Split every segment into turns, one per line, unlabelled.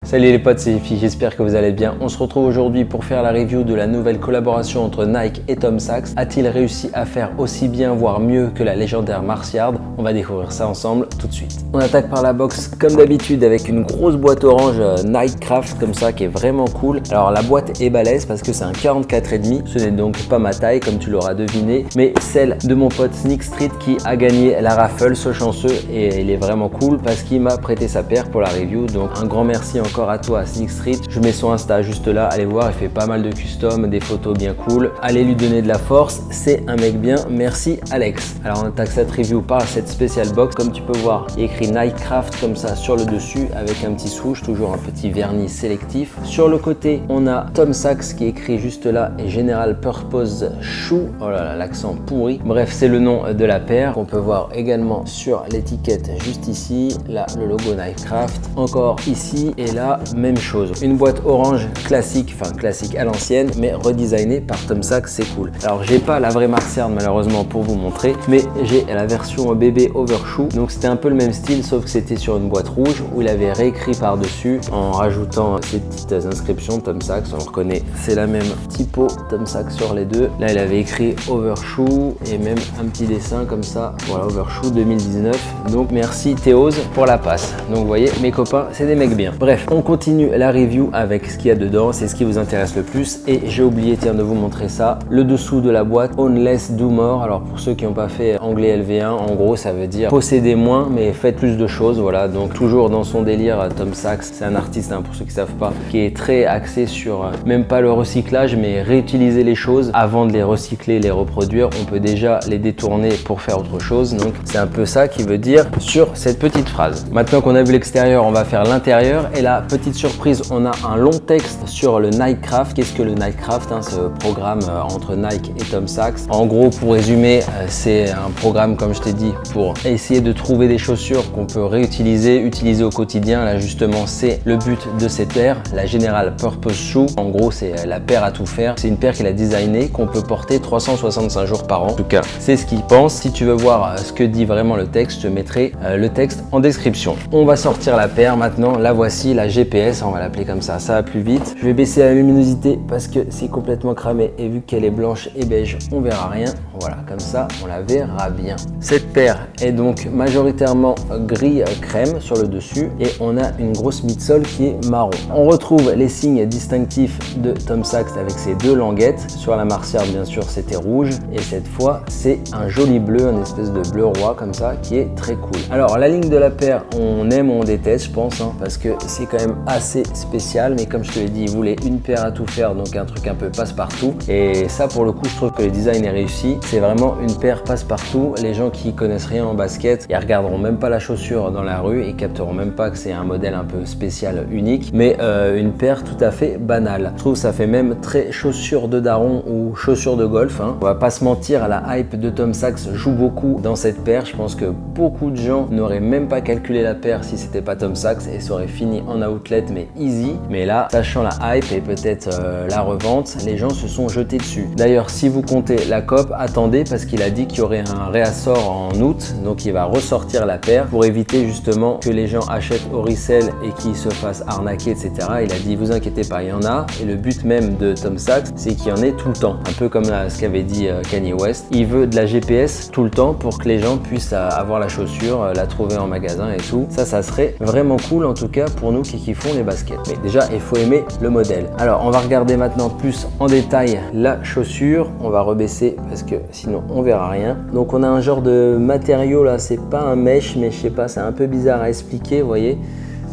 Salut les potes, c'est Efi, j'espère que vous allez bien. On se retrouve aujourd'hui pour faire la review de la nouvelle collaboration entre Nike et Tom Sachs. A-t-il réussi à faire aussi bien, voire mieux que la légendaire Mars Yard? On va découvrir ça ensemble tout de suite. On attaque par la box comme d'habitude avec une grosse boîte orange Nike Craft comme ça qui est vraiment cool. Alors la boîte est balèze parce que c'est un 44,5. Ce n'est donc pas ma taille comme tu l'auras deviné, mais celle de mon pote Sneak Street qui a gagné la raffle, ce chanceux, et il est vraiment cool parce qu'il m'a prêté sa paire pour la review. Donc un grand merci encore à toi Sneak Street. Je mets son Insta juste là, allez voir, il fait pas mal de custom, des photos bien cool. Allez lui donner de la force, c'est un mec bien. Merci Alex. Alors on attaque cette review par cette spéciale box. Comme tu peux voir, il y a écrit Nike Craft comme ça sur le dessus avec un petit swoosh, toujours un petit vernis sélectif. Sur le côté, on a Tom Sachs qui est écrit juste là et General Purpose Shoe. Oh là là, l'accent pourri. Bref, c'est le nom de la paire qu'on peut voir également sur l'étiquette juste ici. Là, le logo Nike Craft. Encore ici et là, même chose. Une boîte orange classique, enfin classique à l'ancienne, mais redesignée par Tom Sachs, c'est cool. Alors, j'ai pas la vraie Mars Yard malheureusement pour vous montrer, mais j'ai la version bébé Overshoe. Donc, c'était un peu le même style, sauf que c'était sur une boîte rouge où il avait réécrit par-dessus en rajoutant ces petites inscriptions Tom Sachs. On reconnaît, c'est la même typo Tom Sachs sur les deux. Là, il avait écrit Overshoe et même un petit dessin comme ça. Voilà, Overshoe 2019. Donc, merci Théose pour la passe. Donc, vous voyez, mes copains, c'est des mecs bien. Bref, on continue la review avec ce qu'il y a dedans, c'est ce qui vous intéresse le plus. Et j'ai oublié, tiens, de vous montrer ça. Le dessous de la boîte, Own Less, Do More. Alors pour ceux qui n'ont pas fait anglais LV1, en gros, ça veut dire possédez moins, mais faites plus de choses. Voilà, donc toujours dans son délire, Tom Sachs, c'est un artiste, hein, pour ceux qui ne savent pas, qui est très axé sur même pas le recyclage, mais réutiliser les choses avant de les recycler, les reproduire. On peut déjà les détourner pour faire autre chose. Donc c'est un peu ça qui veut dire sur cette petite phrase. Maintenant qu'on a vu l'extérieur, on va faire l'intérieur. Et là, petite surprise, on a un long texte sur le Nike Craft. Qu'est-ce que le Nike Craft, hein, ce programme entre Nike et Tom Sachs? En gros, pour résumer, c'est un programme, comme je t'ai dit, pour essayer de trouver des chaussures qu'on peut réutiliser, utiliser au quotidien. Là, justement, c'est le but de cette paire, la General Purpose Shoe. En gros, c'est la paire à tout faire. C'est une paire qu'il a designée, qu'on peut porter 365 jours par an. En tout cas, c'est ce qu'il pense. Si tu veux voir ce que dit vraiment le texte, je te mettrai le texte en description. On va sortir la paire maintenant. La voici, la GPS, on va l'appeler comme ça va plus vite. Je vais baisser la luminosité parce que c'est complètement cramé et vu qu'elle est blanche et beige, on verra rien. Voilà, comme ça, on la verra bien. Cette paire est donc majoritairement gris crème sur le dessus et on a une grosse midsole qui est marron. On retrouve les signes distinctifs de Tom Sachs avec ses deux languettes. Sur la Mars Yard, bien sûr, c'était rouge et cette fois, c'est un joli bleu, une espèce de bleu roi comme ça qui est très cool. Alors, la ligne de la paire, on aime ou on déteste, je pense, hein, parce que c'est quand même assez spécial, mais comme je te l'ai dit, il voulait une paire à tout faire, donc un truc un peu passe-partout. Et ça, pour le coup, je trouve que le design est réussi. C'est vraiment une paire passe-partout. Les gens qui connaissent rien en basket, ils regarderont même pas la chaussure dans la rue et capteront même pas que c'est un modèle un peu spécial, unique, mais une paire tout à fait banale. Je trouve que ça fait même très chaussure de daron ou chaussure de golf, hein. On va pas se mentir, la hype de Tom Sachs joue beaucoup dans cette paire. Je pense que beaucoup de gens n'auraient même pas calculé la paire si c'était pas Tom Sachs et ça aurait fini en outlet, mais easy. Mais là, sachant la hype et peut-être la revente, les gens se sont jetés dessus. D'ailleurs, si vous comptez la COP, attendez parce qu'il a dit qu'il y aurait un réassort en août, donc il va ressortir la paire pour éviter justement que les gens achètent au resell et qu'ils se fassent arnaquer, etc. Il a dit, vous inquiétez pas, il y en a. Et le but même de Tom Sachs, c'est qu'il y en ait tout le temps. Un peu comme ce qu'avait dit Kanye West. Il veut de la GPS tout le temps pour que les gens puissent avoir la chaussure, la trouver en magasin et tout. Ça serait vraiment cool en tout cas pour nous qui kiffons les baskets. Mais déjà, il faut aimer le modèle. Alors, on va regarder maintenant plus en détail la chaussure. On va rebaisser parce que sinon on verra rien. Donc, on a un genre de matériau là, c'est pas un mesh, mais je sais pas, c'est un peu bizarre à expliquer, vous voyez.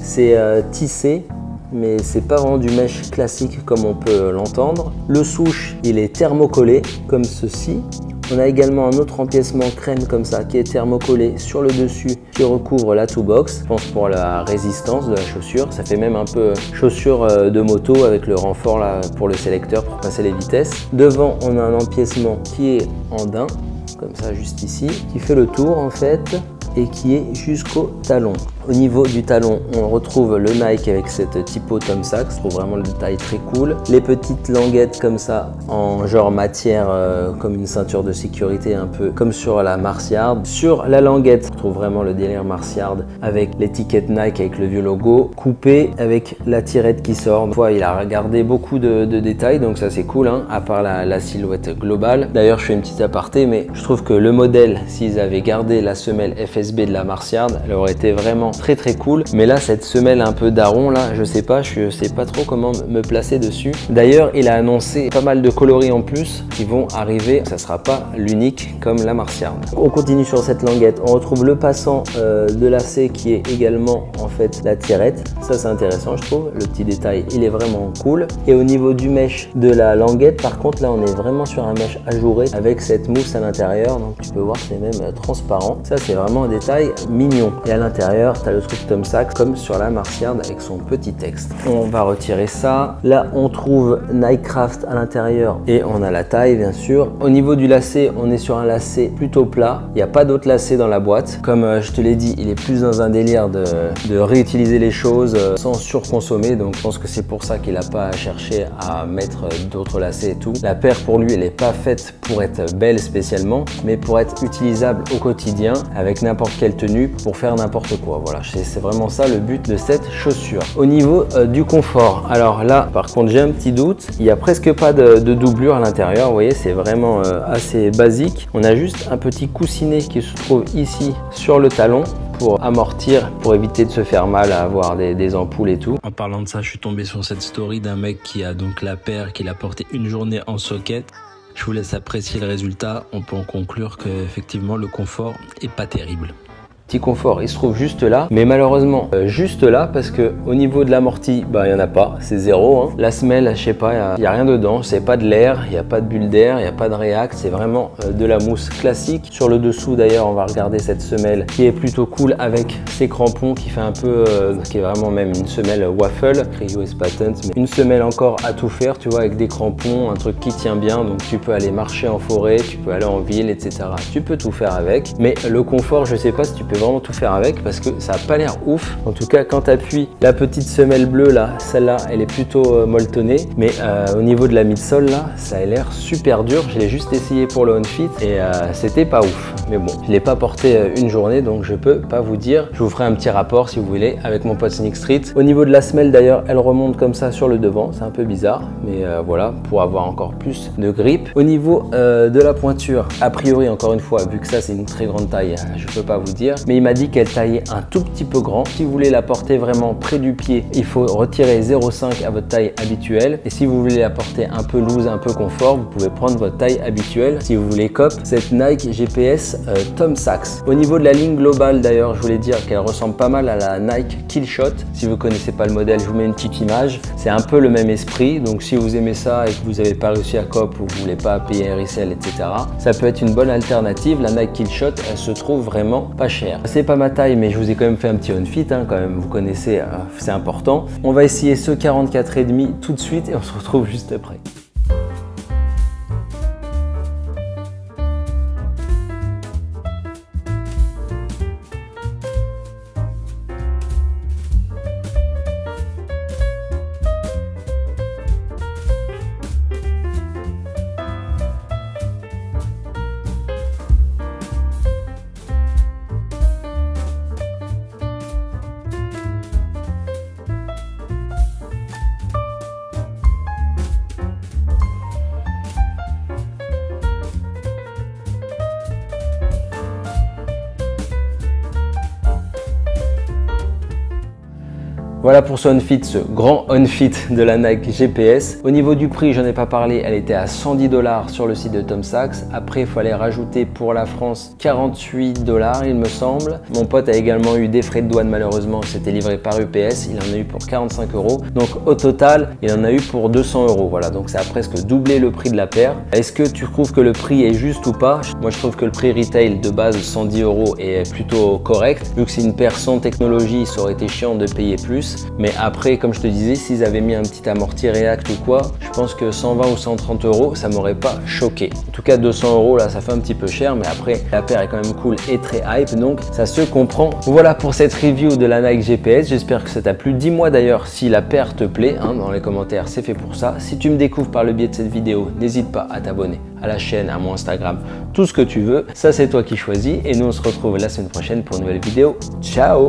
C'est tissé, mais c'est pas vraiment du mesh classique comme on peut l'entendre. Le souche, il est thermocollé comme ceci. On a également un autre empiècement crème comme ça qui est thermocollé sur le dessus qui recouvre la toe box. Je pense pour la résistance de la chaussure. Ça fait même un peu chaussure de moto avec le renfort là pour le sélecteur pour passer les vitesses. Devant, on a un empiècement qui est en daim, comme ça juste ici, qui fait le tour en fait et qui est jusqu'au talon. Au niveau du talon, on retrouve le Nike avec cette typo Tom Sachs. Je trouve vraiment le détail très cool. Les petites languettes comme ça en genre matière comme une ceinture de sécurité, un peu comme sur la Mars Yard. Sur la languette, on trouve vraiment le délire Mars Yard avec l'étiquette Nike avec le vieux logo coupé avec la tirette qui sort. Il a regardé beaucoup de détails, donc ça c'est cool, hein, à part la silhouette globale. D'ailleurs, je fais une petite aparté, mais je trouve que le modèle, s'ils avaient gardé la semelle FSB de la Mars Yard, elle aurait été vraiment très cool. Mais là, cette semelle un peu daron, là, je sais pas trop comment me placer dessus. D'ailleurs, il a annoncé pas mal de coloris en plus qui vont arriver. Ça sera pas l'unique comme la Mars Yard. On continue sur cette languette. On retrouve le passant de lacet qui est également en fait la tirette. Ça, c'est intéressant, je trouve. Le petit détail, il est vraiment cool. Et au niveau du mesh de la languette, par contre, là, on est vraiment sur un mesh ajouré avec cette mousse à l'intérieur. Donc, tu peux voir, c'est même transparent. Ça, c'est vraiment un détail mignon. Et à l'intérieur, tu as le truc Tom Sachs comme sur la Mars Yard avec son petit texte. On va retirer ça. Là, on trouve Nike Craft à l'intérieur et on a la taille, bien sûr. Au niveau du lacet, on est sur un lacet plutôt plat. Il n'y a pas d'autre lacet dans la boîte. Comme je te l'ai dit, il est plus dans un délire de réutiliser les choses sans surconsommer. Donc, je pense que c'est pour ça qu'il n'a pas cherché à mettre d'autres lacets et tout. La paire, pour lui, elle n'est pas faite pour être belle spécialement, mais pour être utilisable au quotidien avec n'importe quelle tenue pour faire n'importe quoi. Voilà, c'est vraiment ça le but de cette chaussure. Au niveau du confort, alors là, par contre, j'ai un petit doute. Il n'y a presque pas de doublure à l'intérieur. Vous voyez, c'est vraiment assez basique. On a juste un petit coussinet qui se trouve ici sur le talon pour amortir, pour éviter de se faire mal à avoir des ampoules et tout. En parlant de ça, je suis tombé sur cette story d'un mec qui a donc la paire qu'il a portée une journée en socket. Je vous laisse apprécier le résultat. On peut en conclure que effectivement le confort est pas terrible. Petit confort, il se trouve juste là, mais malheureusement juste là parce que au niveau de l'amorti, il n'y en a pas, c'est zéro. Hein. La semelle, je sais pas, il n'y a rien dedans, c'est pas de l'air, il n'y a pas de bulle d'air, il n'y a pas de React, c'est vraiment de la mousse classique. Sur le dessous d'ailleurs, on va regarder cette semelle qui est plutôt cool avec ses crampons qui fait un peu, qui est vraiment même une semelle waffle, écrit US Patent, mais une semelle encore à tout faire, tu vois, avec des crampons, un truc qui tient bien, donc tu peux aller marcher en forêt, tu peux aller en ville, etc. Tu peux tout faire avec, mais le confort, je sais pas si tu peux vraiment tout faire avec parce que ça a pas l'air ouf. En tout cas, quand tu appuies la petite semelle bleue là, celle-là, elle est plutôt molletonnée, mais au niveau de la midsole là, ça a l'air super dur. Je l'ai juste essayé pour le OnFit et c'était pas ouf. Mais bon, je l'ai pas porté une journée, donc je peux pas vous dire. Je vous ferai un petit rapport si vous voulez avec mon pote Sneak Street. Au niveau de la semelle d'ailleurs, elle remonte comme ça sur le devant. C'est un peu bizarre, mais voilà, pour avoir encore plus de grip. Au niveau de la pointure, a priori, encore une fois, vu que ça c'est une très grande taille, je peux pas vous dire, mais il m'a dit qu'elle taillait un tout petit peu grand. Si vous voulez la porter vraiment près du pied, il faut retirer 0,5 à votre taille habituelle. Et si vous voulez la porter un peu loose, un peu confort, vous pouvez prendre votre taille habituelle. Si vous voulez cop cette Nike GPS Tom Sachs. Au niveau de la ligne globale d'ailleurs, je voulais dire qu'elle ressemble pas mal à la Nike Killshot. Si vous connaissez pas le modèle, je vous mets une petite image. C'est un peu le même esprit. Donc si vous aimez ça et que vous n'avez pas réussi à cop ou vous voulez pas payer un resell, etc., ça peut être une bonne alternative. La Nike Killshot, elle se trouve vraiment pas chère. C'est pas ma taille, mais je vous ai quand même fait un petit on-fit, hein, quand même, vous connaissez, c'est important. On va essayer ce 44,5 tout de suite et on se retrouve juste après. Voilà pour ce on-fit, ce grand on-fit de la Nike GPS. Au niveau du prix, j'en ai pas parlé, elle était à 110 $ sur le site de Tom Sachs. Après, il fallait rajouter pour la France 48 $, il me semble. Mon pote a également eu des frais de douane, malheureusement, c'était livré par UPS. Il en a eu pour 45 €. Donc au total, il en a eu pour 200 €. Voilà, donc ça a presque doublé le prix de la paire. Est-ce que tu trouves que le prix est juste ou pas? Moi, je trouve que le prix retail de base 110 € est plutôt correct. Vu que c'est une paire sans technologie, ça aurait été chiant de payer plus. GPS. Mais après, comme je te disais, s'ils avaient mis un petit amorti React ou quoi, je pense que 120 ou 130 euros, ça m'aurait pas choqué. En tout cas, 200 euros là, ça fait un petit peu cher, mais après, la paire est quand même cool et très hype, donc ça se comprend. Voilà pour cette review de la Nike GPS. J'espère que ça t'a plu. Dis-moi d'ailleurs si la paire te plaît, hein, dans les commentaires, c'est fait pour ça. Si tu me découvres par le biais de cette vidéo, n'hésite pas à t'abonner à la chaîne, à mon Instagram, tout ce que tu veux. Ça, c'est toi qui choisis. Et nous, on se retrouve la semaine prochaine pour une nouvelle vidéo. Ciao!